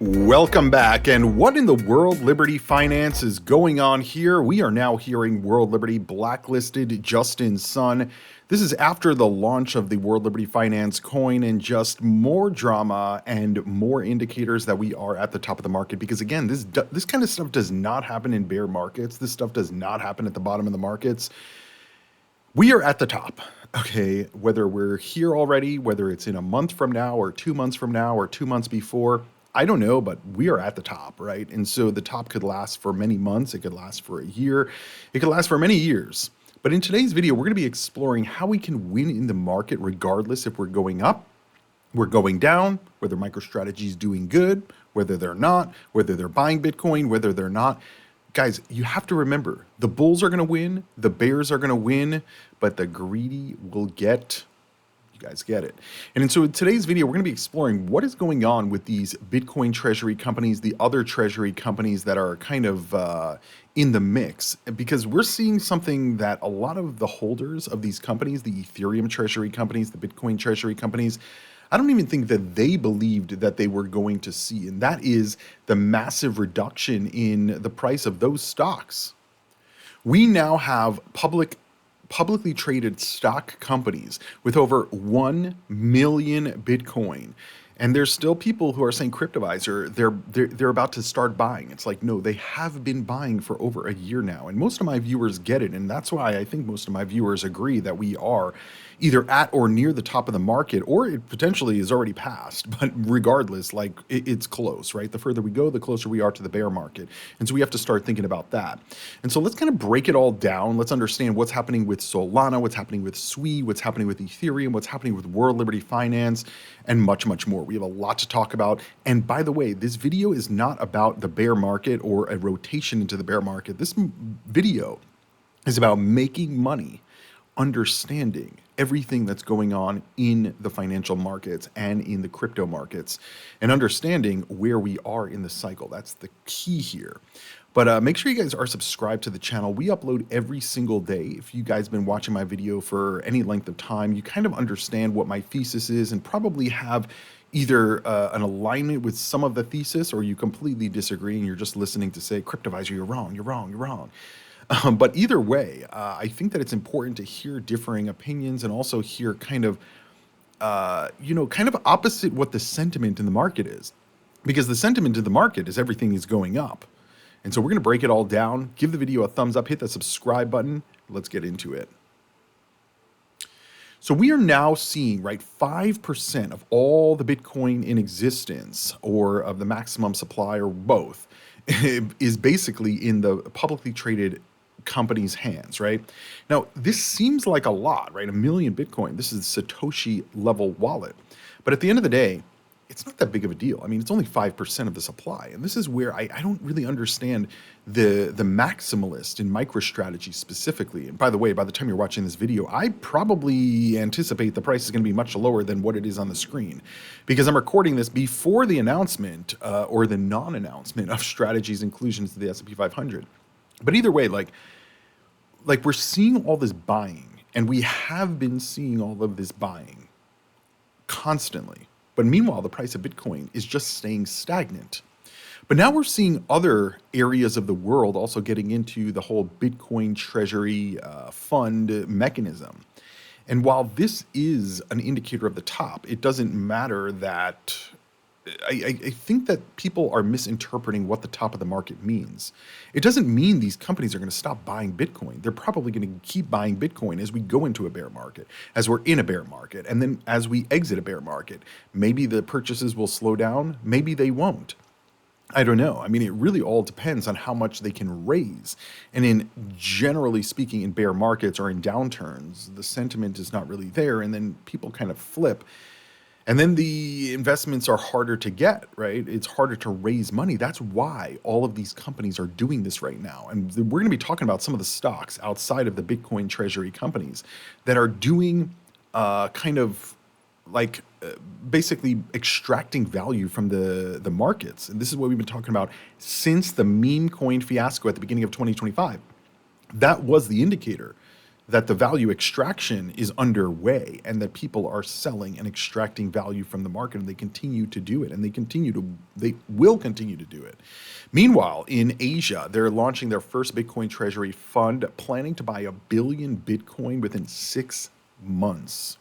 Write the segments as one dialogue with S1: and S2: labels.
S1: Welcome back. And what in the world Liberty Finance is going on here? We are now hearing World Liberty blacklisted Justin Sun. This is after the launch of the World Liberty Finance coin and just more drama and more indicators that we are at the top of the market. Because again, this kind of stuff does not happen in bear markets. This stuff does not happen at the bottom of the markets. We are at the top. Okay, whether we're here already, whether it's in a month from now or 2 months from now or 2 months before, I don't know, but we are at the top, right? And so the top could last for many months. It could last for a year. It could last for many years. But in today's video, we're going to be exploring how we can win in the market regardless if we're going up, we're going down, whether MicroStrategy is doing good, whether they're not, whether they're buying Bitcoin, whether they're not. Guys, you have to remember, the bulls are going to win, the bears are going to win, but the greedy will get. You guys get it. And so in today's video, we're going to be exploring what is going on with these Bitcoin treasury companies, the other treasury companies that are kind of in the mix, because we're seeing something that a lot of the holders of these companies, the Ethereum treasury companies, the Bitcoin treasury companies, I don't even think that they believed that they were going to see, and that is the massive reduction in the price of those stocks. We now have publicly traded stock companies with over 1 million Bitcoin. And there's still people who are saying Cryptoviser, they're about to start buying. It's like, no, they have been buying for over a year now. And most of my viewers get it. And that's why I think most of my viewers agree that we are either at or near the top of the market, or it potentially is already past. But regardless, like it's close, right? The further we go, the closer we are to the bear market. And so we have to start thinking about that. And so let's kind of break it all down. Let's understand what's happening with Solana, what's happening with SWI, what's happening with Ethereum, what's happening with World Liberty Finance, and much, much more. We have a lot to talk about. And by the way, this video is not about the bear market or a rotation into the bear market. This video is about making money, understanding everything that's going on in the financial markets and in the crypto markets, and understanding where we are in the cycle. That's the key here. But make sure you guys are subscribed to the channel. We upload every single day. If you guys have been watching my video for any length of time, you kind of understand what my thesis is and probably have either an alignment with some of the thesis, or you completely disagree and you're just listening to say, Cryptoviser, you're wrong, you're wrong, you're wrong. But either way, I think that it's important to hear differing opinions and also hear kind of, kind of opposite what the sentiment in the market is. Because the sentiment in the market is everything is going up. And so we're going to break it all down. Give the video a thumbs up, hit that subscribe button. Let's get into it. So we are now seeing, right, 5% of all the Bitcoin in existence, or of the maximum supply, or both, is basically in the publicly traded companies' hands, right? Now, this seems like a lot, right? 1 million Bitcoin. This is Satoshi level wallet. But at the end of the day, it's not that big of a deal. I mean, it's only 5% of the supply. And this is where I don't really understand the maximalist in MicroStrategy specifically. And by the way, by the time you're watching this video, I probably anticipate the price is going to be much lower than what it is on the screen, because I'm recording this before the announcement or the non-announcement of Strategy's inclusion to the S&P 500. But either way, like we're seeing all this buying, and we have been seeing all of this buying constantly. But meanwhile, the price of Bitcoin is just staying stagnant. But now we're seeing other areas of the world also getting into the whole Bitcoin treasury fund mechanism. And while this is an indicator of the top, it doesn't matter that I think that people are misinterpreting what the top of the market means. It doesn't mean these companies are going to stop buying Bitcoin. They're probably going to keep buying Bitcoin as we go into a bear market, as we're in a bear market, and then as we exit a bear market. Maybe the purchases will slow down. Maybe they won't. I don't know. I mean, it really all depends on how much they can raise. And in generally speaking, in bear markets or in downturns, the sentiment is not really there, and then people kind of flip. And then the investments are harder to get, right? It's harder to raise money. That's why all of these companies are doing this right now. And we're going to be talking about some of the stocks outside of the Bitcoin treasury companies that are doing basically extracting value from the markets. And this is what we've been talking about since the meme coin fiasco at the beginning of 2025. That was the indicator that the value extraction is underway and that people are selling and extracting value from the market, and they continue to do it, and they will continue to do it. Meanwhile, in Asia, they're launching their first Bitcoin treasury fund, planning to buy 1 billion Bitcoin within 6 months.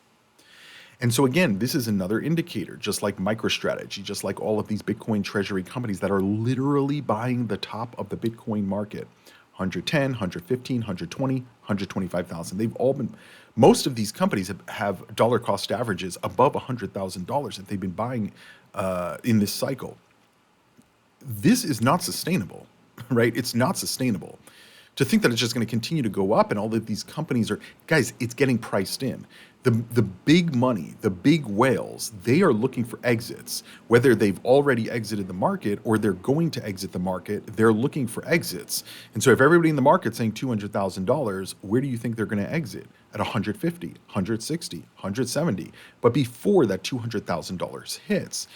S1: And so again, this is another indicator, just like MicroStrategy, just like all of these Bitcoin treasury companies that are literally buying the top of the Bitcoin market. 110, 115, 120, 125,000. They've all been, most of these companies have dollar cost averages above $100,000 that they've been buying in this cycle. This is not sustainable, right? It's not sustainable. To think that it's just going to continue to go up and all of these companies are, guys, it's getting priced in. The big money, the big whales, they are looking for exits. Whether they've already exited the market or they're going to exit the market, they're looking for exits. And so if everybody in the market's saying $200,000, where do you think they're going to exit? At 150, 160, 170. But before that $200,000 hits.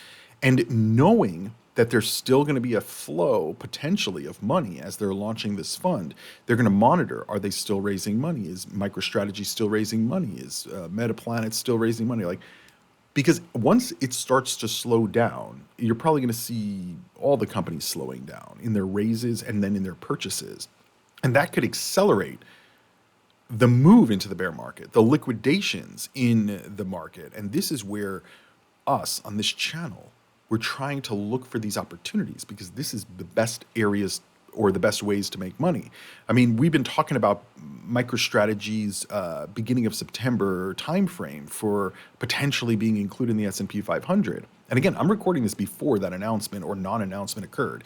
S1: And knowing that there's still going to be a flow potentially of money as they're launching this fund, they're going to monitor, are they still raising money? Is MicroStrategy still raising money? Is MetaPlanet still raising money? Like, because once it starts to slow down, you're probably going to see all the companies slowing down in their raises and then in their purchases. And that could accelerate the move into the bear market, the liquidations in the market. And this is where us on this channel, we're trying to look for these opportunities, because this is the best areas or the best ways to make money. I mean, we've been talking about MicroStrategy's beginning of September timeframe for potentially being included in the S&P 500. And again, I'm recording this before that announcement or non-announcement occurred.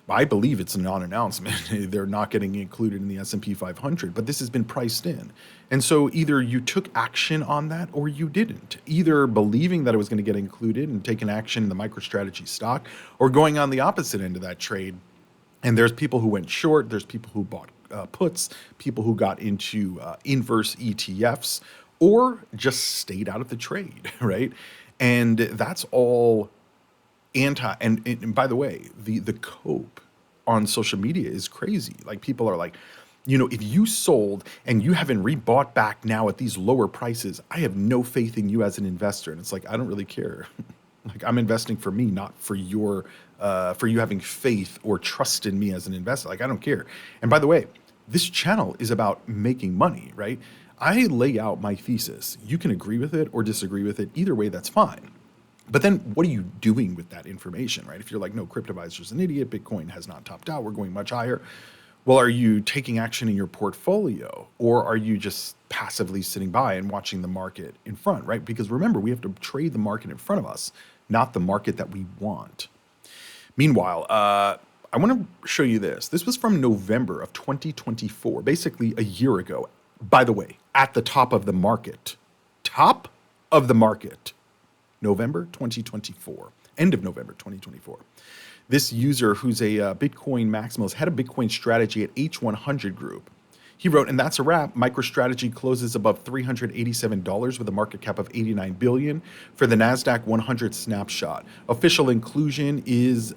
S1: I believe it's a non-announcement. They're not getting included in the S&P 500, but this has been priced in. And so either you took action on that or you didn't, either believing that it was going to get included and taking action in the MicroStrategy stock, or going on the opposite end of that trade. And there's people who went short, there's people who bought puts, people who got into inverse ETFs, or just stayed out of the trade, right? And that's all and by the way, the cope on social media is crazy. Like, people are like, if you sold and you haven't rebought back now at these lower prices, I have no faith in you as an investor. And it's like, I don't really care. Like, I'm investing for me, not for your for you having faith or trust in me as an investor. Like, I don't care. And by the way, this channel is about making money, right? I lay out my thesis. You can agree with it or disagree with it. Either way, that's fine. But then what are you doing with that information, right? If you're like, no, Cryptoviser's an idiot, Bitcoin has not topped out, we're going much higher. Well, are you taking action in your portfolio, or are you just passively sitting by and watching the market in front, right? Because remember, we have to trade the market in front of us, not the market that we want. Meanwhile, I want to show you this. This was from November of 2024, basically a year ago. By the way, at the top of the market. Top of the market. November 2024, end of November 2024. This user, who's a Bitcoin maximalist, head of Bitcoin strategy at H100 Group, he wrote, and that's a wrap. MicroStrategy closes above $387 with a market cap of $89 billion for the NASDAQ 100 snapshot. Official inclusion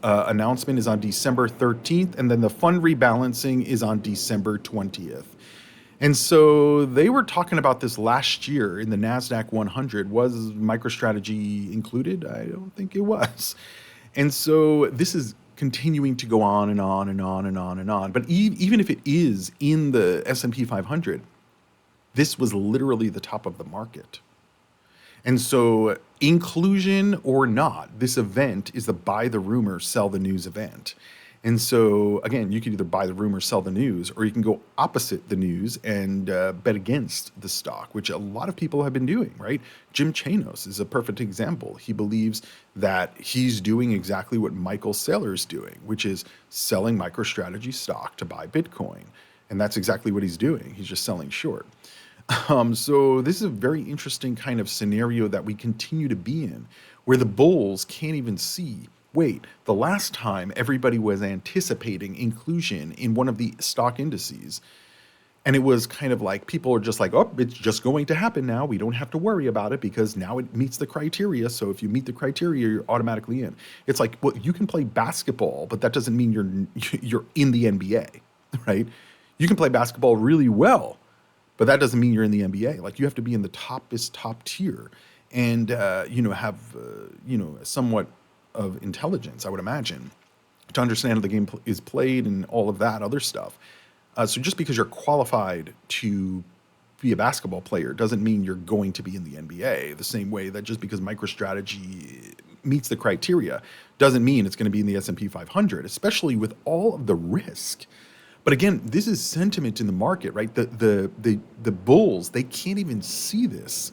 S1: announcement is on December 13th, and then the fund rebalancing is on December 20th. And so they were talking about this last year in the NASDAQ 100. Was MicroStrategy included? I don't think it was. And so this is continuing to go on and on and on and on and on. But even if it is in the S&P 500, this was literally the top of the market. And so, inclusion or not, this event is the buy the rumor, sell the news event. And so, again, you can either buy the rumor, sell the news, or you can go opposite the news and bet against the stock, which a lot of people have been doing, right? Jim Chanos is a perfect example. He believes that he's doing exactly what Michael Saylor's doing, which is selling MicroStrategy stock to buy Bitcoin. And that's exactly what he's doing. He's just selling short. So this is a very interesting kind of scenario that we continue to be in, where the bulls can't even see, wait, the last time everybody was anticipating inclusion in one of the stock indices, and it was kind of like people are just like, oh, it's just going to happen now. We don't have to worry about it because now it meets the criteria. So if you meet the criteria, you're automatically in. It's like, well, you can play basketball, but that doesn't mean you're in the NBA, right? You can play basketball really well, but that doesn't mean you're in the NBA. Like, you have to be in the top tier, and have somewhat of intelligence, I would imagine, to understand how the game is played and all of that other stuff. So just because you're qualified to be a basketball player doesn't mean you're going to be in the NBA. The same way that just because MicroStrategy meets the criteria doesn't mean it's going to be in the S&P 500, especially with all of the risk. But again, this is sentiment in the market, right? The bulls, they can't even see this.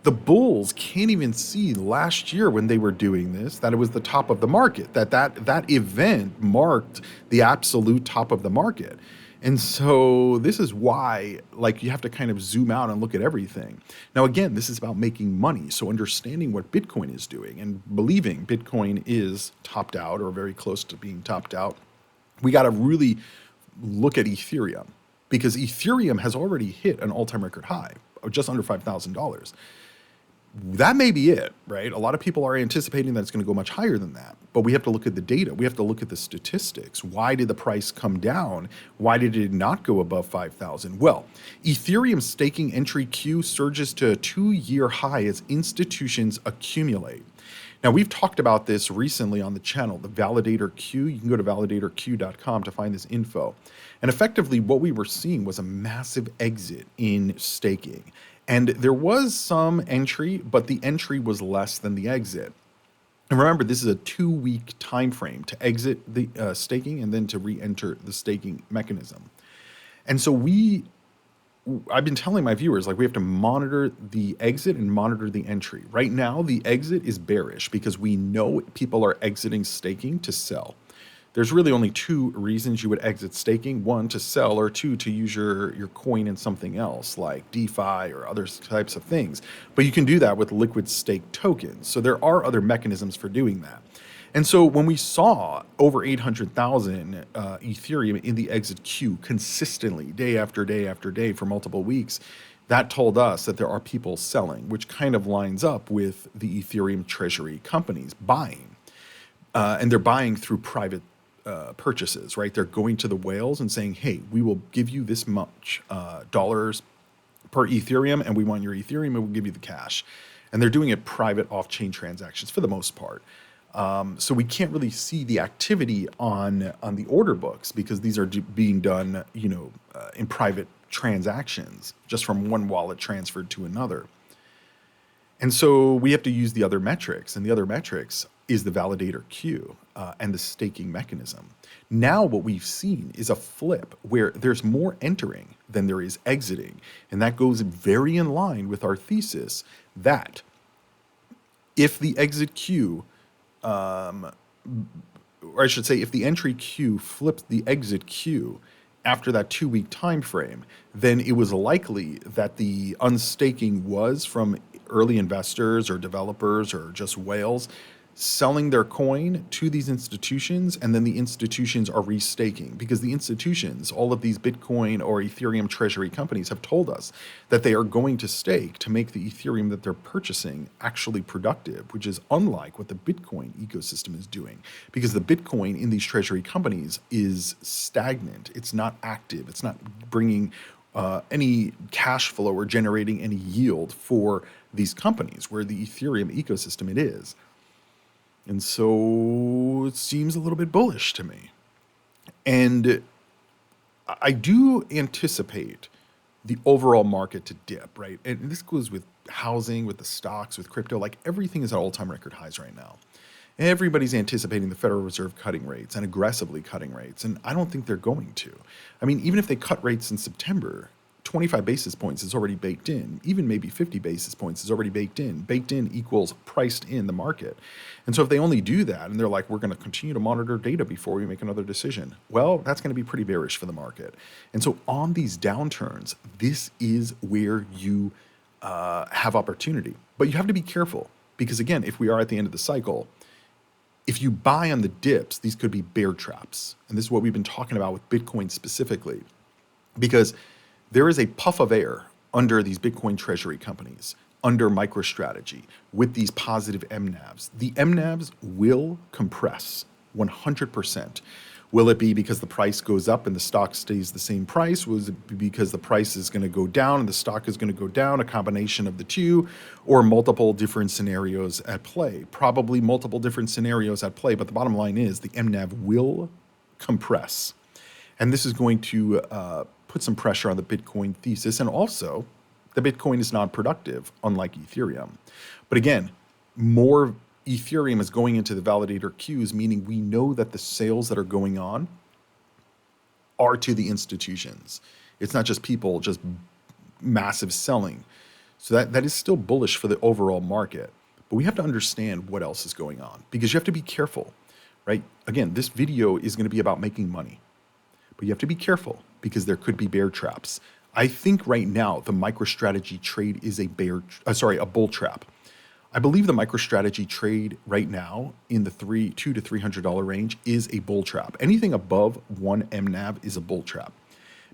S1: The bulls can't even see last year when they were doing this that it was the top of the market, that event marked the absolute top of the market. And so this is why, like, you have to kind of zoom out and look at everything. Now, again, this is about making money. So understanding what Bitcoin is doing and believing Bitcoin is topped out or very close to being topped out, we got to really look at Ethereum, because Ethereum has already hit an all-time record high of just under $5,000. That may be it, right? A lot of people are anticipating that it's going to go much higher than that, but we have to look at the data. We have to look at the statistics. Why did the price come down? Why did it not go above 5,000? Well, Ethereum staking entry queue surges to a 2-year high as institutions accumulate. Now, we've talked about this recently on the channel, the validator queue. You can go to validatorq.com to find this info. And effectively, what we were seeing was a massive exit in staking. And there was some entry, but the entry was less than the exit. And remember, this is a 2-week time frame to exit the staking and then to re-enter the staking mechanism. And so I've been telling my viewers, like, we have to monitor the exit and monitor the entry. Right now, the exit is bearish because we know people are exiting staking to sell. There's really only 2 reasons you would exit staking: 1, to sell, or 2, to use your coin in something else like DeFi or other types of things. But you can do that with liquid stake tokens. So there are other mechanisms for doing that. And so when we saw over 800,000 Ethereum in the exit queue consistently, day after day after day for multiple weeks, that told us that there are people selling, which kind of lines up with the Ethereum treasury companies buying. And they're buying through private purchases, right? They're going to the whales and saying, hey, we will give you this much dollars per Ethereum, and we want your Ethereum, and we'll give you the cash. And they're doing it private off-chain transactions for the most part. So we can't really see the activity on the order books because these are being done, in private transactions, just from one wallet transferred to another. And so we have to use the other metrics, and the other metrics is the validator queue and the staking mechanism. Now what we've seen is a flip where there's more entering than there is exiting, and that goes very in line with our thesis that if the exit queue, or I should say, if the entry queue flips the exit queue after that 2-week time frame, then it was likely that the unstaking was from early investors or developers or just whales selling their coin to these institutions, and then the institutions are restaking, because the institutions, all of these Bitcoin or Ethereum treasury companies, have told us that they are going to stake to make the Ethereum that they're purchasing actually productive, which is unlike what the Bitcoin ecosystem is doing, because the Bitcoin in these treasury companies is stagnant. It's not active. It's not bringing any cash flow or generating any yield for these companies, where the Ethereum ecosystem it is. And so it seems a little bit bullish to me. And I do anticipate the overall market to dip, right? And this goes with housing, with the stocks, with crypto. Like, everything is at all-time record highs right now. Everybody's anticipating the Federal Reserve cutting rates and aggressively cutting rates, and I don't think they're going to. I mean, even if they cut rates in September, 25 basis points is already baked in. Even maybe 50 basis points is already baked in. Baked in equals priced in the market. And so if they only do that and they're like, we're going to continue to monitor data before we make another decision, well, that's going to be pretty bearish for the market. And so on these downturns, this is where you have opportunity. But you have to be careful, because again, if we are at the end of the cycle, if you buy on the dips, these could be bear traps. And this is what we've been talking about with Bitcoin specifically, because there is a puff of air under these Bitcoin treasury companies, under MicroStrategy, with these positive MNAVs. The MNAVs will compress 100%. Will it be because the price goes up and the stock stays the same price? Will it be because the price is going to go down and the stock is going to go down, a combination of the two, or multiple different scenarios at play? Probably multiple different scenarios at play, but the bottom line is the MNAV will compress. And this is going to put some pressure on the Bitcoin thesis. And also, the Bitcoin is non-productive, unlike Ethereum. But again, more Ethereum is going into the validator queues, meaning we know that the sales that are going on are to the institutions. It's not just people, just massive selling. So that is still bullish for the overall market. But we have to understand what else is going on because you have to be careful, right? Again, this video is going to be about making money, but you have to be careful because there could be bear traps. I think right now the MicroStrategy trade is a bull trap. I believe the MicroStrategy trade right now in the $200 to $300 range is a bull trap. Anything above 1 MNAV is a bull trap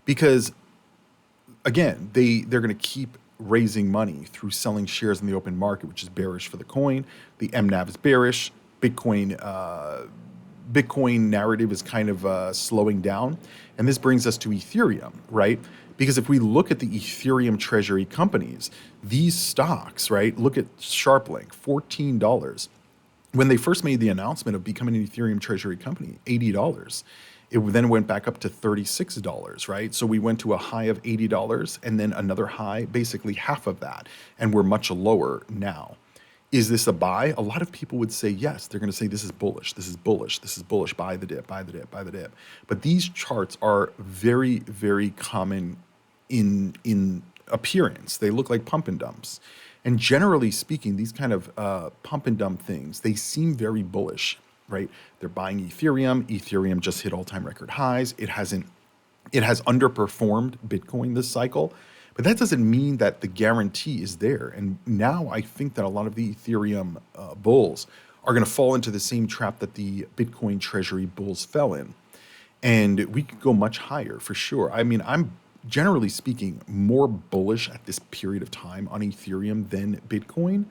S1: because, again, they're going to keep raising money through selling shares in the open market, which is bearish for the coin. The MNAV is bearish. Bitcoin narrative is kind of slowing down. And this brings us to Ethereum, right? Because if we look at the Ethereum treasury companies, these stocks, right? Look at SharpLink, $14. When they first made the announcement of becoming an Ethereum treasury company, $80. It then went back up to $36, right? So we went to a high of $80 and then another high, basically half of that. And we're much lower now. Is this a buy? A lot of people would say yes. They're going to say this is bullish, this is bullish, this is bullish, buy the dip, buy the dip, buy the dip. But these charts are very, very common in appearance. They look like pump and dumps. And generally speaking, these kind of pump and dump things, they seem very bullish, right? They're buying Ethereum. Ethereum just hit all-time record highs. It has underperformed Bitcoin this cycle. But that doesn't mean that the guarantee is there. And now I think that a lot of the Ethereum bulls are going to fall into the same trap that the Bitcoin treasury bulls fell in. And we could go much higher for sure. I mean, I'm generally speaking more bullish at this period of time on Ethereum than Bitcoin.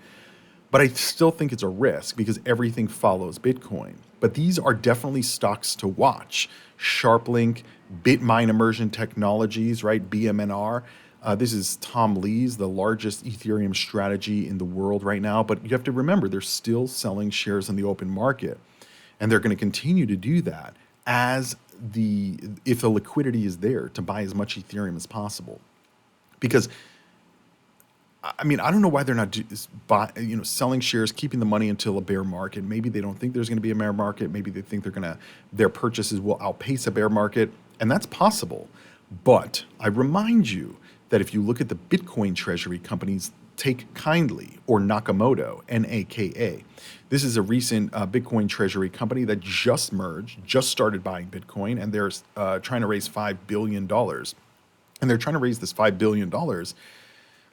S1: But I still think it's a risk because everything follows Bitcoin. But these are definitely stocks to watch. SharpLink, Bitmine Immersion Technologies, right? BMNR. This is Tom Lee's, the largest Ethereum strategy in the world right now. But you have to remember, they're still selling shares in the open market. And they're going to continue to do that if the liquidity is there to buy as much Ethereum as possible. Because, I mean, I don't know why they're not selling shares, keeping the money until a bear market. Maybe they don't think there's going to be a bear market. Maybe they think their purchases will outpace a bear market. And that's possible. But I remind you that if you look at the Bitcoin treasury companies, take Kindly or Nakamoto, NAKA. This is a recent Bitcoin treasury company that just started buying Bitcoin, and they're trying to raise $5 billion. And they're trying to raise this $5 billion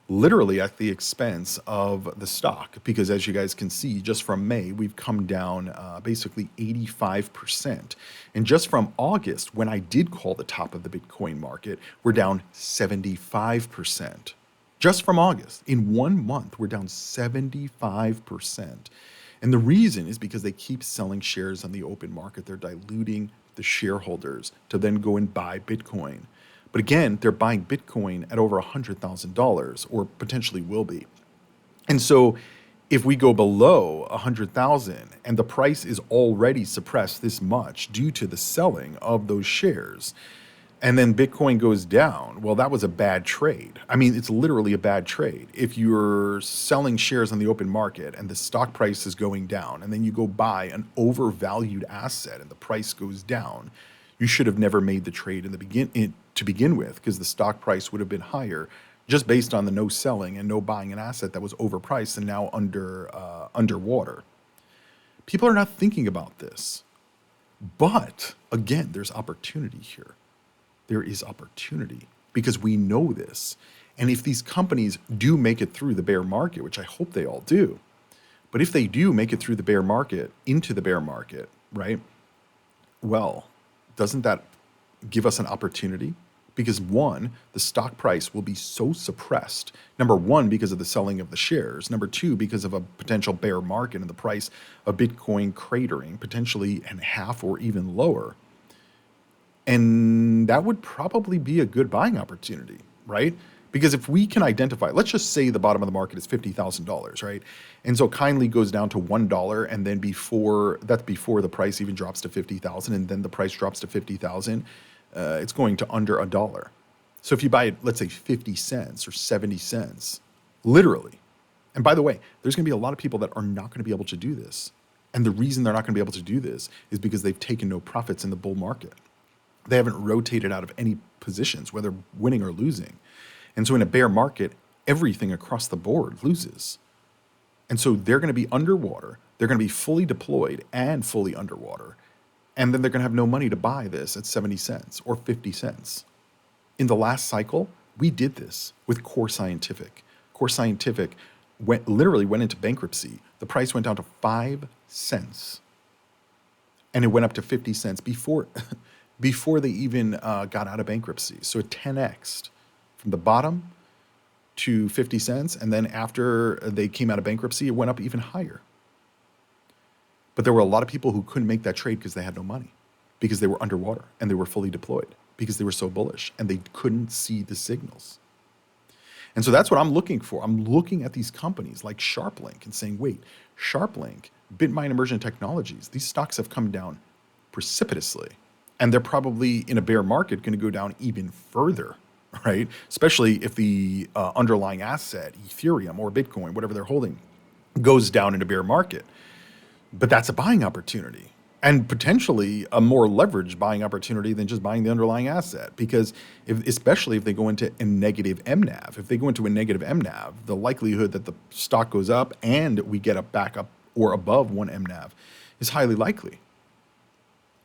S1: literally at the expense of the stock, because as you guys can see, just from May, we've come down basically 85%. And just from August, when I did call the top of the Bitcoin market, we're down 75%. Just from August, in 1 month, we're down 75%. And the reason is because they keep selling shares on the open market. They're diluting the shareholders to then go and buy Bitcoin. But again, they're buying Bitcoin at over $100,000, or potentially will be. And so if we go below 100,000 and the price is already suppressed this much due to the selling of those shares, and then Bitcoin goes down, well, that was a bad trade. I mean, it's literally a bad trade. If you're selling shares on the open market and the stock price is going down, and then you go buy an overvalued asset and the price goes down, you should have never made the trade to begin with, because the stock price would have been higher just based on the no selling and no buying an asset that was overpriced and now underwater. People are not thinking about this. But again, there's opportunity here. There is opportunity because we know this. And if these companies do make it through the bear market, which I hope they all do, but if they do make it through the bear market, into the bear market, right? Well, doesn't that give us an opportunity? Because one, the stock price will be so suppressed. Number one, because of the selling of the shares. Number two, because of a potential bear market and the price of Bitcoin cratering, potentially in half or even lower. And that would probably be a good buying opportunity, right? Because if we can identify, let's just say the bottom of the market is $50,000, right? And so kindly goes down to $1, and then before the price even drops to 50,000, and then the price drops to 50,000, it's going to under a dollar. So if you buy it, let's say 50 cents or 70 cents, literally. And by the way, there's going to be a lot of people that are not going to be able to do this. And the reason they're not going to be able to do this is because they've taken no profits in the bull market. They haven't rotated out of any positions, whether winning or losing. And so in a bear market, everything across the board loses. And so they're going to be underwater. They're going to be fully deployed and fully underwater. And then they're going to have no money to buy this at 70 cents or 50 cents. In the last cycle, we did this with Core Scientific. Core Scientific literally went into bankruptcy. The price went down to 5 cents. And it went up to 50 cents before they even got out of bankruptcy. So it 10x'd from the bottom to 50 cents. And then after they came out of bankruptcy, it went up even higher. But there were a lot of people who couldn't make that trade because they had no money, because they were underwater and they were fully deployed, because they were so bullish and they couldn't see the signals. And so that's what I'm looking for. I'm looking at these companies like SharpLink and saying, wait, SharpLink, BitMine Emergent Technologies, these stocks have come down precipitously. And they're probably in a bear market going to go down even further, right? Especially if the underlying asset, Ethereum or Bitcoin, whatever they're holding, goes down in a bear market. But that's a buying opportunity, and potentially a more leveraged buying opportunity than just buying the underlying asset. Because especially if they go into a negative MNAV, if they go into a negative MNAV, the likelihood that the stock goes up and we get a back up or above one MNAV is highly likely.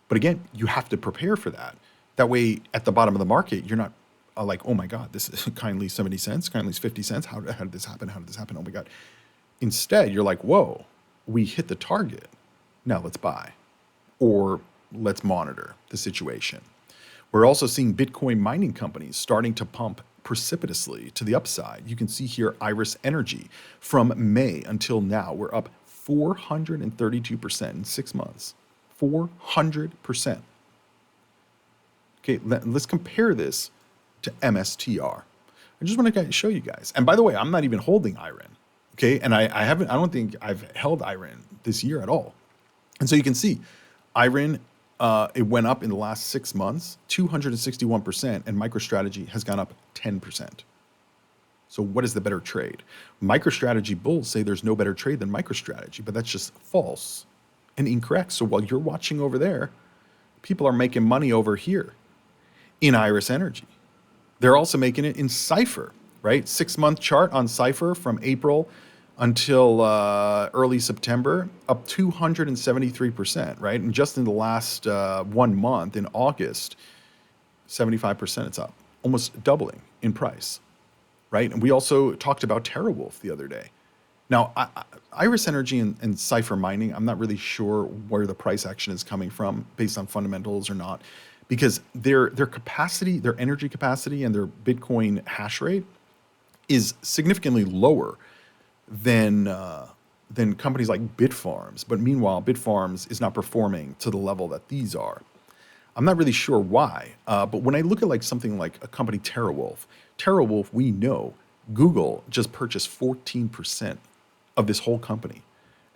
S1: But again, you have to prepare for that. That way, at the bottom of the market, you're not like, oh my God, this is kindly 70 cents, kindly 50 cents. How did this happen? How did this happen? Oh my God. Instead, you're like, whoa, we hit the target. Now let's buy, or let's monitor the situation. We're also seeing Bitcoin mining companies starting to pump precipitously to the upside. You can see here Iris Energy from May until now, we're up 432% in 6 months. 400%. Okay, let's compare this to MSTR. I just want to show you guys. And by the way, I'm not even holding IREN. Okay, and I don't think I've held IREN this year at all. And so you can see IREN, it went up in the last 6 months, 261%, and MicroStrategy has gone up 10%. So what is the better trade? MicroStrategy bulls say there's no better trade than MicroStrategy, but that's just false and incorrect. So while you're watching over there, people are making money over here in Iris Energy. They're also making it in Cypher, right? 6 month chart on Cypher from April until early September, up 273%, right? And just in the last 1 month, in August, 75% it's up, almost doubling in price, right? And we also talked about TeraWolf the other day. Now, Iris Energy and Cypher Mining, I'm not really sure where the price action is coming from based on fundamentals or not, because their capacity, their energy capacity and their Bitcoin hash rate is significantly lower than companies like Bitfarms. But meanwhile, Bitfarms is not performing to the level that these are. I'm not really sure why, but when I look at like something like a company TeraWolf, we know Google just purchased 14% of this whole company,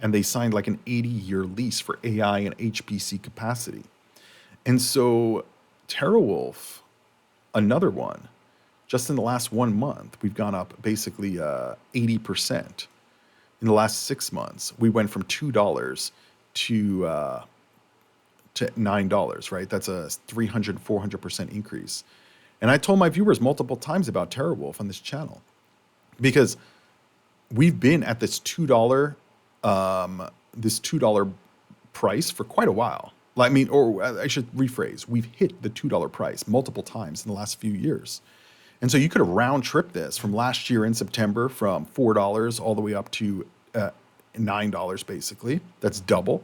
S1: and they signed like an 80-year lease for AI and HPC capacity. And so TeraWolf, another one, just in the last 1 month, we've gone up basically 80%. In the last 6 months, we went from $2 to $9, right? That's a 300, 400% increase. And I told my viewers multiple times about TeraWolf on this channel, because we've been at this $2 price for quite a while. I mean, or I should rephrase, we've hit the $2 price multiple times in the last few years. And so you could have round tripped this from last year in September from $4 all the way up to $9 basically. That's double.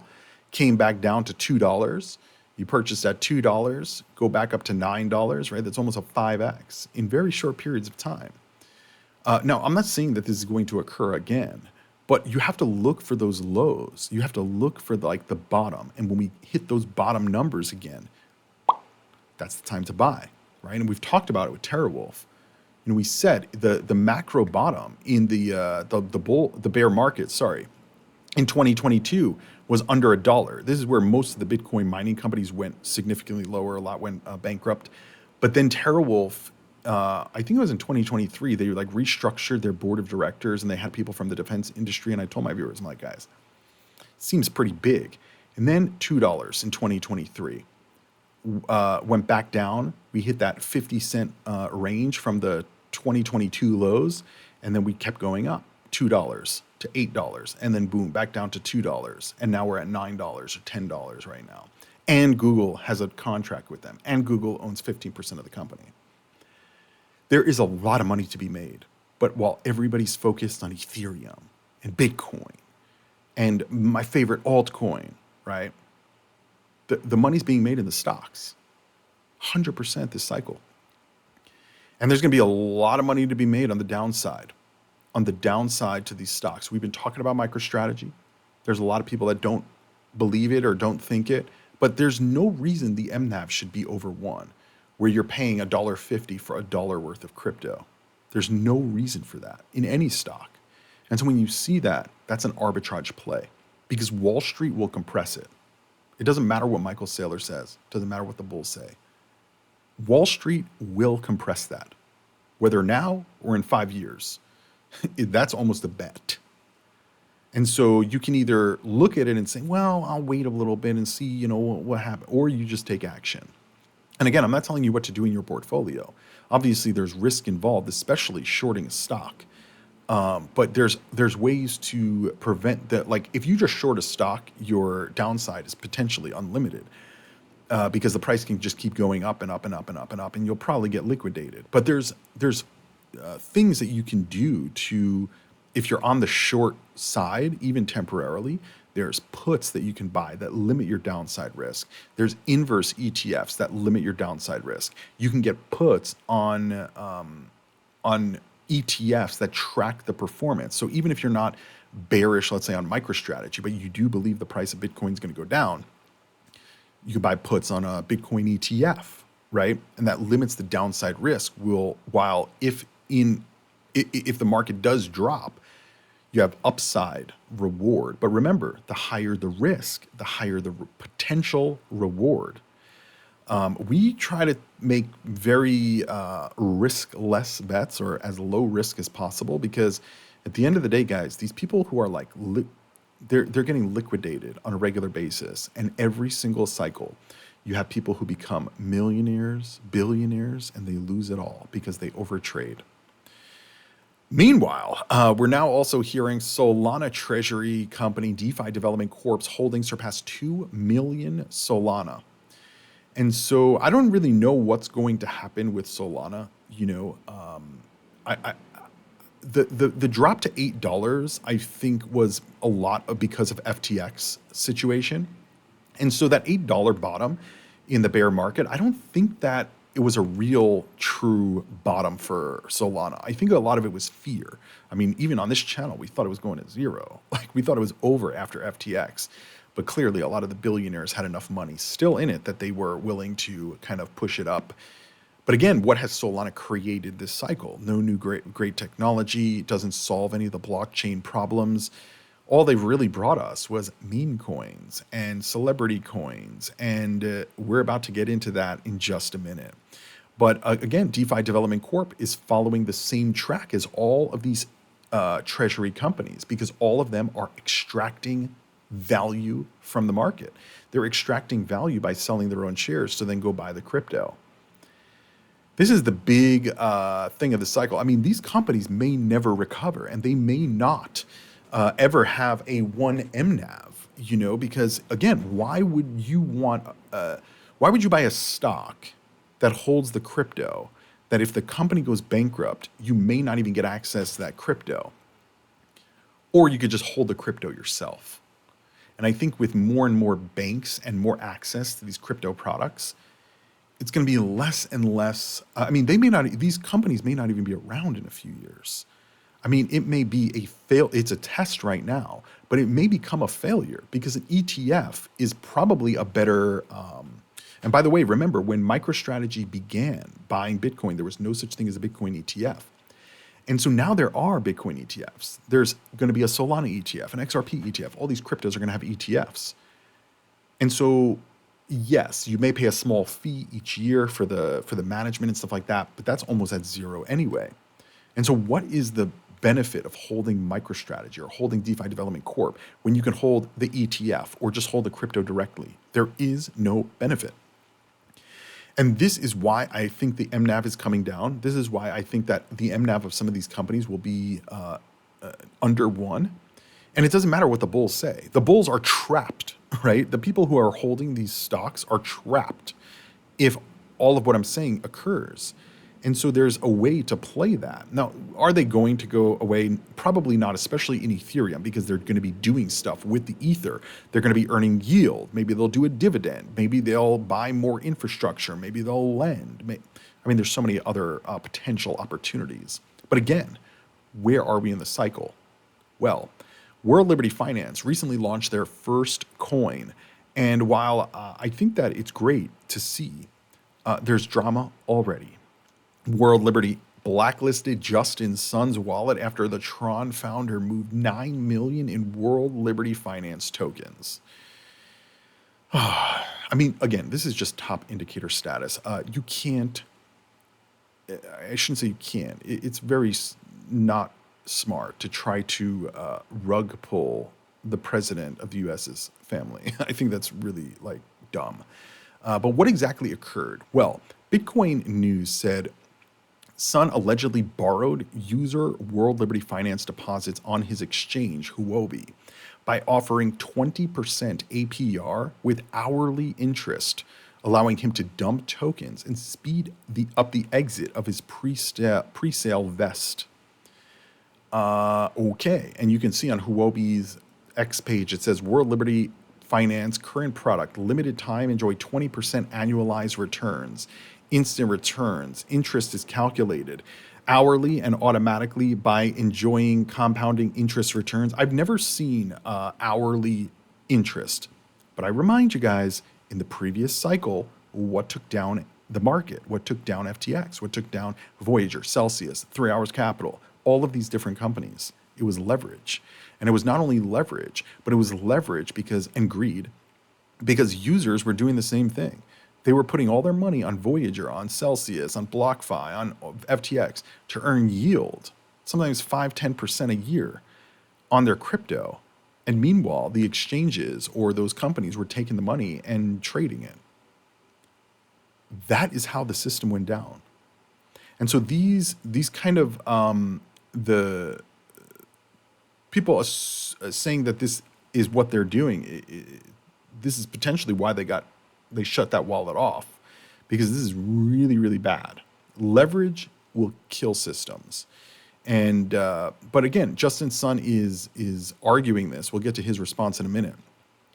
S1: Came back down to $2. You purchased at $2, go back up to $9, right? That's almost a 5x in very short periods of time. Now, I'm not saying that this is going to occur again, but you have to look for those lows. You have to look for like the bottom. And when we hit those bottom numbers again, that's the time to buy, right? And we've talked about it with TerraWolf. We said the macro bottom in the bear market, sorry, in 2022 was under $1. This is where most of the Bitcoin mining companies went significantly lower. A lot went bankrupt. But then TerraWolf, I think it was in 2023, they like restructured their board of directors and they had people from the defense industry. And I told my viewers, I'm like, guys, seems pretty big. And then $2 in 2023 went back down. We hit that 50 cent range from the 2022 lows, and then we kept going up, $2 to $8, and then boom, back down to $2, and now we're at $9 or $10 right now. And Google has a contract with them, and Google owns 15% of the company. There is a lot of money to be made, but while everybody's focused on Ethereum and Bitcoin and my favorite altcoin, right? The money's being made in the stocks, 100% this cycle. And there's going to be a lot of money to be made on the downside to these stocks. We've been talking about MicroStrategy. There's a lot of people that don't believe it or don't think it, but there's no reason the MNAV should be over 1, where you're paying $1.50 for $1 worth of crypto. There's no reason for that in any stock. And so when you see that, that's an arbitrage play because Wall Street will compress it. It doesn't matter what Michael Saylor says. It doesn't matter what the bulls say. Wall Street will compress that, whether now or in 5 years. That's almost a bet. And so you can either look at it and say, well, I'll wait a little bit and see, what happened, or you just take action. And again, I'm not telling you what to do in your portfolio. Obviously, there's risk involved, especially shorting a stock. But there's ways to prevent that. Like if you just short a stock, your downside is potentially unlimited. Because the price can just keep going up and up and up and up and up, and you'll probably get liquidated. But there's things that you can do to, if you're on the short side, even temporarily, there's puts that you can buy that limit your downside risk. There's inverse ETFs that limit your downside risk. You can get puts on ETFs that track the performance. So even if you're not bearish, let's say on MicroStrategy, but you do believe the price of Bitcoin is going to go down, you can buy puts on a Bitcoin ETF, right? And that limits the downside risk. While if the market does drop, you have upside reward. But remember, the higher the risk, the higher the potential reward. We try to make very risk-less bets or as low risk as possible because at the end of the day, guys, these people who are like they're getting liquidated on a regular basis, and every single cycle you have people who become millionaires, billionaires, and they lose it all because they overtrade. Meanwhile, we're now also hearing Solana Treasury Company DeFi Development Corp's holdings surpass 2 million Solana. And so I don't really know what's going to happen with Solana. The drop to $8, I think, was a lot because of FTX situation. And so that $8 bottom in the bear market, I don't think that it was a real true bottom for Solana. I think a lot of it was fear. I mean, even on this channel, we thought it was going to zero. Like we thought it was over after FTX. But clearly a lot of the billionaires had enough money still in it that they were willing to kind of push it up. But again, what has Solana created this cycle? No new great technology. It doesn't solve any of the blockchain problems. All they've really brought us was meme coins and celebrity coins. And we're about to get into that in just a minute. But again, DeFi Development Corp is following the same track as all of these treasury companies because all of them are extracting value from the market. They're extracting value by selling their own shares to then go buy the crypto. This is the big thing of the cycle. I mean, these companies may never recover and they may not ever have a 1 MNAV, because again, why would you buy a stock that holds the crypto that if the company goes bankrupt, you may not even get access to that crypto? Or you could just hold the crypto yourself. And I think with more and more banks and more access to these crypto products, it's going to be less and less. These companies may not even be around in a few years. I mean, it may be it's a test right now, but it may become a failure because an ETF is probably a better, And by the way, remember when MicroStrategy began buying Bitcoin, there was no such thing as a Bitcoin ETF. And so now there are Bitcoin ETFs. There's going to be a Solana ETF, an XRP ETF. All these cryptos are going to have ETFs. And so, yes, you may pay a small fee each year for the management and stuff like that, but that's almost at zero anyway. And so, what is the benefit of holding MicroStrategy or holding DeFi Development Corp when you can hold the ETF or just hold the crypto directly? There is no benefit. And this is why I think the MNAV is coming down. This is why I think that the MNAV of some of these companies will be under 1. And it doesn't matter what the bulls say. The bulls are trapped, right? The people who are holding these stocks are trapped if all of what I'm saying occurs. And so there's a way to play that. Now, are they going to go away? Probably not, especially in Ethereum, because they're going to be doing stuff with the Ether. They're going to be earning yield. Maybe they'll do a dividend. Maybe they'll buy more infrastructure. Maybe they'll lend. I mean, there's so many other potential opportunities. But again, where are we in the cycle? Well, World Liberty Finance recently launched their first coin. And while I think that it's great to see, there's drama already. World Liberty blacklisted Justin Sun's wallet after the Tron founder moved $9 million in World Liberty Finance tokens. I mean, again, this is just top indicator status. You can't, I shouldn't say you can't. It's very not smart to try to rug pull the president of the U.S.'s family. I think that's really like dumb. But what exactly occurred? Well, Bitcoin News said Sun allegedly borrowed user World Liberty Finance deposits on his exchange, Huobi, by offering 20% APR with hourly interest, allowing him to dump tokens and speed up the exit of his pre-sale vest. Okay, and you can see on Huobi's X page, it says World Liberty Finance current product, limited time, enjoy 20% annualized returns. Instant returns. Interest is calculated hourly and automatically by enjoying compounding interest returns. I've never seen hourly interest, but I remind you guys, in the previous cycle, what took down the market, what took down FTX, what took down Voyager, Celsius, 3 Hours Capital, all of these different companies. It was leverage. And it was not only leverage, but it was leverage and greed, because users were doing the same thing. They were putting all their money on Voyager, on Celsius, on BlockFi, on FTX to earn yield, sometimes 5-10% a year on their crypto. And meanwhile, the exchanges or those companies were taking the money and trading it. That is how the system went down. And so these kind of the people are saying that this is what they're doing. This is potentially why they shut that wallet off, because this is really, really bad. Leverage will kill systems. And but again, Justin Sun is arguing this. We'll get to his response in a minute.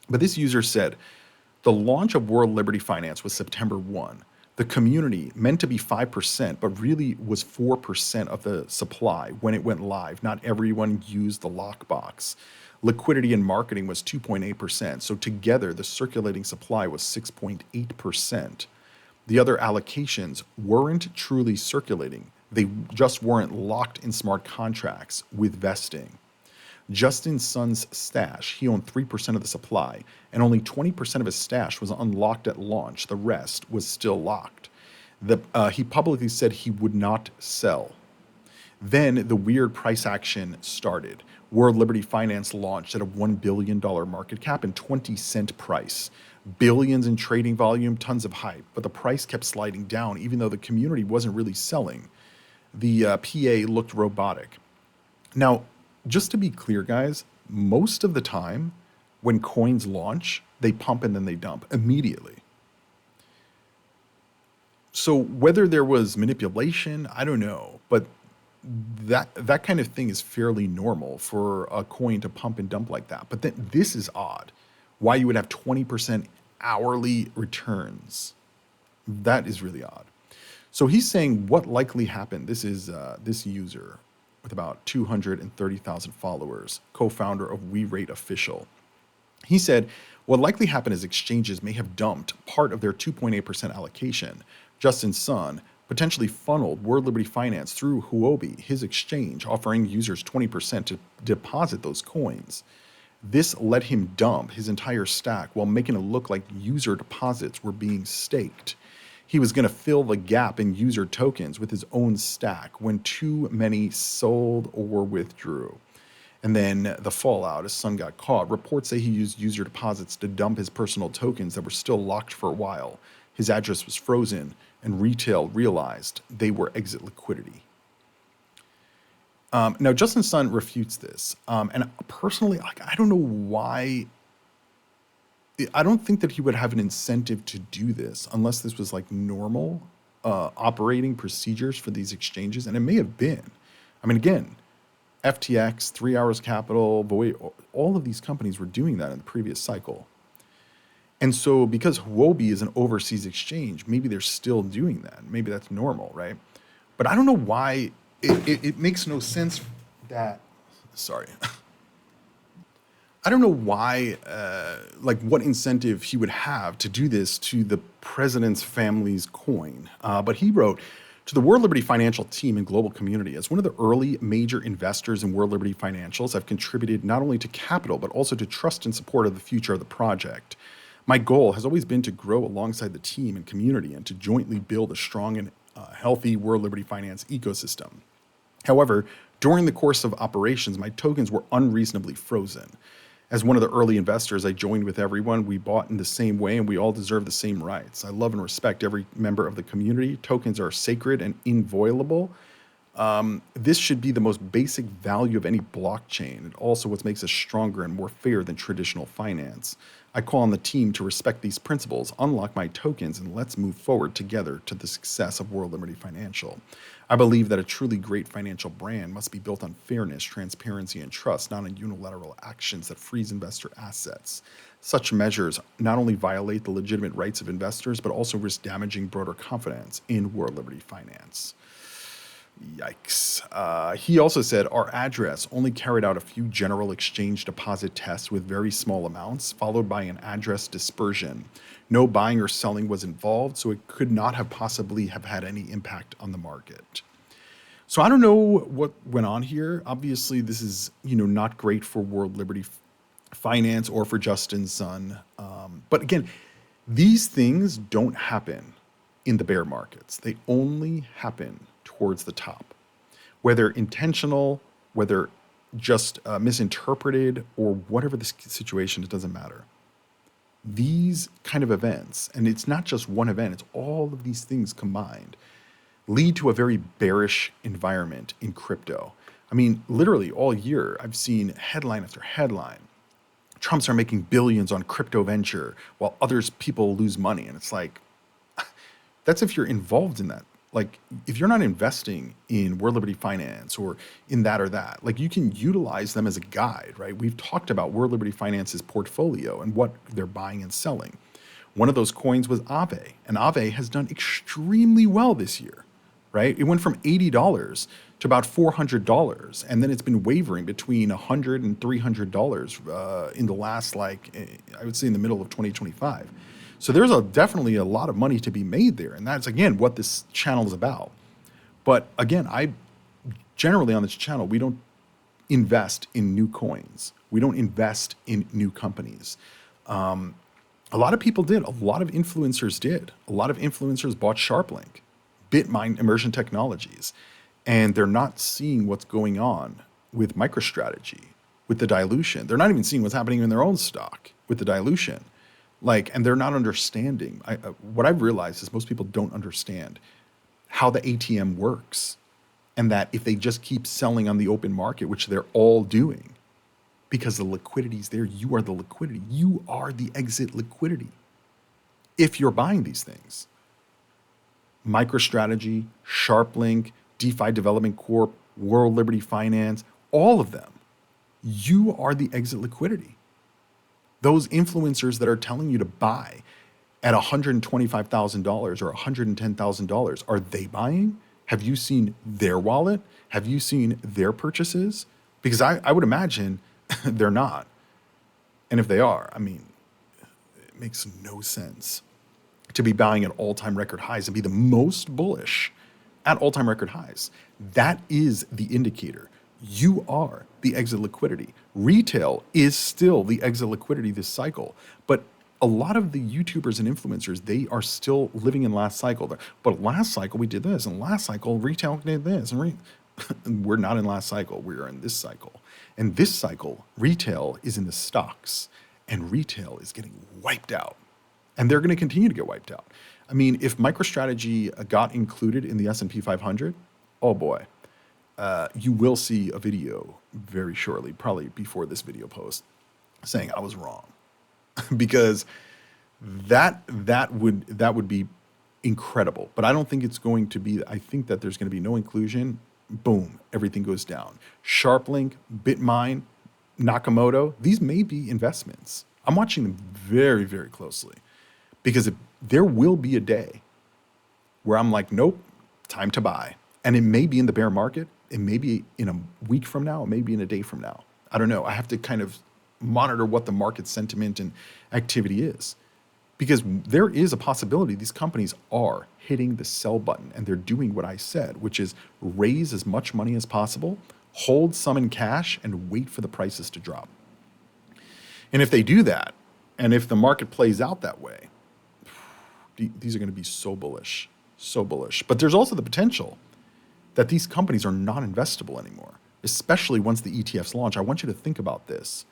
S1: But this user said, the launch of World Liberty Finance was September 1. The community, meant to be 5%, but really was 4% of the supply when it went live. Not everyone used the lockbox. Liquidity and marketing was 2.8%. So together, the circulating supply was 6.8%. The other allocations weren't truly circulating. They just weren't locked in smart contracts with vesting. Justin Sun's stash, he owned 3% of the supply, and only 20% of his stash was unlocked at launch. The rest was still locked. He publicly said he would not sell. Then the weird price action started. World Liberty Finance launched at a $1 billion market cap and 20-cent price. Billions in trading volume, tons of hype, but the price kept sliding down even though the community wasn't really selling. The PA looked robotic. Now, just to be clear, guys, most of the time when coins launch, they pump and then they dump immediately. So whether there was manipulation, I don't know, but that kind of thing is fairly normal for a coin to pump and dump like that. But then this is odd. Why you would have 20% hourly returns. That is really odd. So he's saying what likely happened. This is this user with about 230,000 followers, co-founder of We Rate Official. He said, What likely happened is exchanges may have dumped part of their 2.8% allocation. Justin Sun potentially funneled World Liberty Finance through Huobi, his exchange, offering users 20% to deposit those coins. This let him dump his entire stack while making it look like user deposits were being staked. He was going to fill the gap in user tokens with his own stack when too many sold or withdrew. And then the fallout as Sun got caught. Reports say he used user deposits to dump his personal tokens that were still locked for a while. His address was frozen, and retail realized they were exit liquidity. Now, Justin Sun refutes this. And personally, I don't know why. I don't think that he would have an incentive to do this unless this was like normal operating procedures for these exchanges. And it may have been. I mean, again, FTX, 3 Hours Capital, Void, all of these companies were doing that in the previous cycle. And so because Huobi is an overseas exchange, maybe they're still doing that. Maybe that's normal, right? But I don't know why it makes no sense that, sorry. I don't know why, what incentive he would have to do this to the president's family's coin. But he wrote, to the World Liberty Financial team and global community, as one of the early major investors in World Liberty Financials, I've contributed not only to capital, but also to trust and support of the future of the project. My goal has always been to grow alongside the team and community and to jointly build a strong and healthy World Liberty Finance ecosystem. However, during the course of operations, my tokens were unreasonably frozen. As one of the early investors, I joined with everyone. We bought in the same way, and we all deserve the same rights. I love and respect every member of the community. Tokens are sacred and inviolable. This should be the most basic value of any blockchain, and also what makes us stronger and more fair than traditional finance. I call on the team to respect these principles, unlock my tokens, and let's move forward together to the success of World Liberty Financial. I believe that a truly great financial brand must be built on fairness, transparency, and trust, not on unilateral actions that freeze investor assets. Such measures not only violate the legitimate rights of investors, but also risk damaging broader confidence in World Liberty Finance. Yikes. He also said, our address only carried out a few general exchange deposit tests with very small amounts, followed by an address dispersion. No buying or selling was involved, so it could not have possibly have had any impact on the market. So I don't know what went on here. Obviously, this is, not great for World Liberty Finance or for Justin Sun. But again, these things don't happen in the bear markets. They only happen towards the top. Whether intentional, whether just misinterpreted, or whatever the situation, it doesn't matter. These kind of events, and it's not just one event, it's all of these things combined, lead to a very bearish environment in crypto. I mean, literally all year, I've seen headline after headline. Trumps are making billions on crypto venture while people lose money. And it's like, that's if you're involved in that. Like, if you're not investing in World Liberty Finance or in that or that, like, you can utilize them as a guide, right? We've talked about World Liberty Finance's portfolio and what they're buying and selling. One of those coins was Aave, and Aave has done extremely well this year, right? It went from $80 to about $400, and then it's been wavering between $100 and $300 in the last, I would say in the middle of 2025. So there's definitely a lot of money to be made there. And that's, again, what this channel is about. But again, I generally on this channel, we don't invest in new coins. We don't invest in new companies. A lot of people did. A lot of influencers did. A lot of influencers bought SharpLink, Bitmine Immersion Technologies. And they're not seeing what's going on with MicroStrategy, with the dilution. They're not even seeing what's happening in their own stock with the dilution. And they're not understanding. What I've realized is most people don't understand how the ATM works, and that if they just keep selling on the open market, which they're all doing, because the liquidity is there, you are the liquidity. You are the exit liquidity if you're buying these things. MicroStrategy, SharpLink, DeFi Development Corp, World Liberty Finance, all of them, you are the exit liquidity. Those influencers that are telling you to buy at $125,000 or $110,000, are they buying? Have you seen their wallet? Have you seen their purchases? Because I would imagine they're not. And if they are, I mean, makes no sense to be buying at all-time record highs and be the most bullish at all-time record highs. That is the indicator. You are the exit liquidity. Retail is still the exit liquidity this cycle, but a lot of the YouTubers and influencers, they are still living in last cycle. But last cycle we did this, and last cycle retail did this, and we're not in last cycle. We are in this cycle, and this cycle retail is in the stocks, and retail is getting wiped out, and they're going to continue to get wiped out. I mean, if MicroStrategy got included in the S&P 500, oh boy, you will see a video very shortly, probably before this video post, saying I was wrong. Because that would be incredible. But I don't think it's going to be. I think that there's going to be no inclusion. Boom, everything goes down. SharpLink, BitMine, Nakamoto, these may be investments. I'm watching them very, very closely, because there will be a day where I'm like, nope, time to buy. And it may be in the bear market. It may be in a week from now. It may be in a day from now. I don't know. I have to kind of monitor what the market sentiment and activity is, because there is a possibility these companies are hitting the sell button and they're doing what I said, which is raise as much money as possible, hold some in cash, and wait for the prices to drop. And if they do that, and if the market plays out that way, these are going to be so bullish, so bullish. But there's also the potential that these companies are not investable anymore, especially once the ETFs launch. I want you to think about this.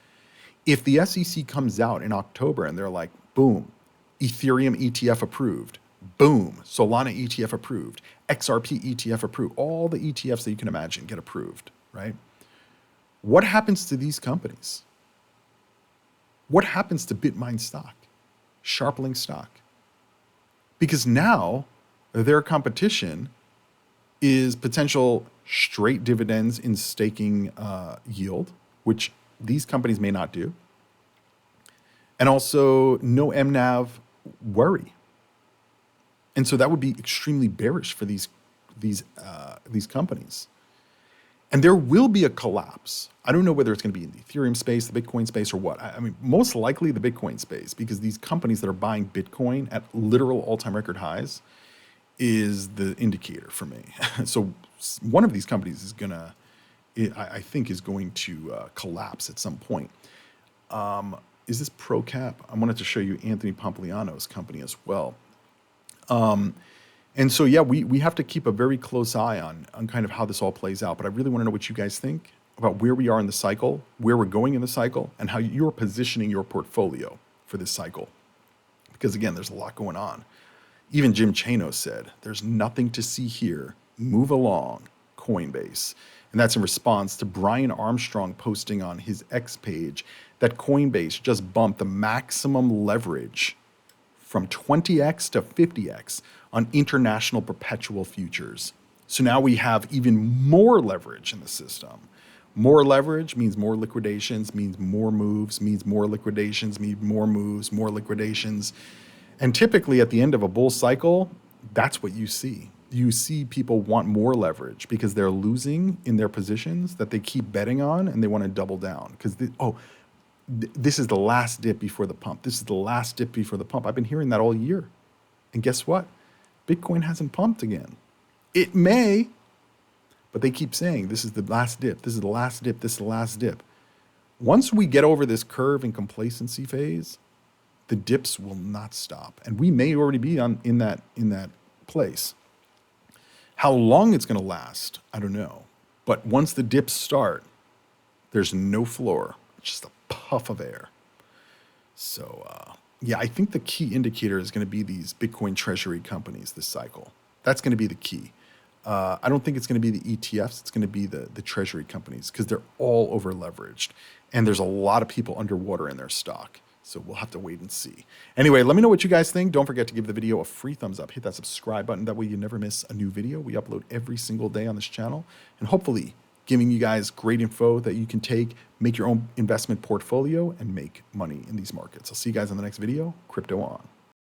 S1: If the SEC comes out in October and they're like, boom, Ethereum ETF approved, boom, Solana ETF approved, XRP ETF approved, all the ETFs that you can imagine get approved, right? What happens to these companies? What happens to BitMine stock, SharpLink stock? Because now their competition is potential straight dividends in staking yield, which these companies may not do, and also no MNAV worry. And so that would be extremely bearish for these companies. And there will be a collapse. I don't know whether it's going to be in the Ethereum space, the Bitcoin space, or what. I mean, most likely the Bitcoin space, because these companies that are buying Bitcoin at literal all-time record highs is the indicator for me. So one of these companies is going to, I think, is going to collapse at some point. Is this ProCap? I wanted to show you Anthony Pompliano's company as well. And so, yeah, we have to keep a very close eye on kind of how this all plays out. But I really want to know what you guys think about where we are in the cycle, where we're going in the cycle, and how you're positioning your portfolio for this cycle. Because, again, there's a lot going on. Even Jim Chanos said, there's nothing to see here. Move along, Coinbase. And that's in response to Brian Armstrong posting on his X page that Coinbase just bumped the maximum leverage from 20x to 50x on international perpetual futures. So now we have even more leverage in the system. More leverage means more liquidations, means more moves, means more liquidations, means more moves, more liquidations. And typically at the end of a bull cycle, that's what you see. You see people want more leverage because they're losing in their positions that they keep betting on, and they want to double down because, this is the last dip before the pump. This is the last dip before the pump. I've been hearing that all year. And guess what? Bitcoin hasn't pumped again. It may, but they keep saying this is the last dip. This is the last dip. This is the last dip. Once we get over this curve and complacency phase, the dips will not stop. And we may already be in that place. How long it's going to last, I don't know. But once the dips start, there's no floor. It's just a puff of air. So, yeah, I think the key indicator is going to be these Bitcoin treasury companies this cycle. That's going to be the key. I don't think it's going to be the ETFs. It's going to be the treasury companies because they're all over leveraged. And there's a lot of people underwater in their stock. So we'll have to wait and see. Anyway, let me know what you guys think. Don't forget to give the video a free thumbs up. Hit that subscribe button. That way you never miss a new video. We upload every single day on this channel. And hopefully giving you guys great info that you can take, make your own investment portfolio, and make money in these markets. I'll see you guys in the next video. Crypto on.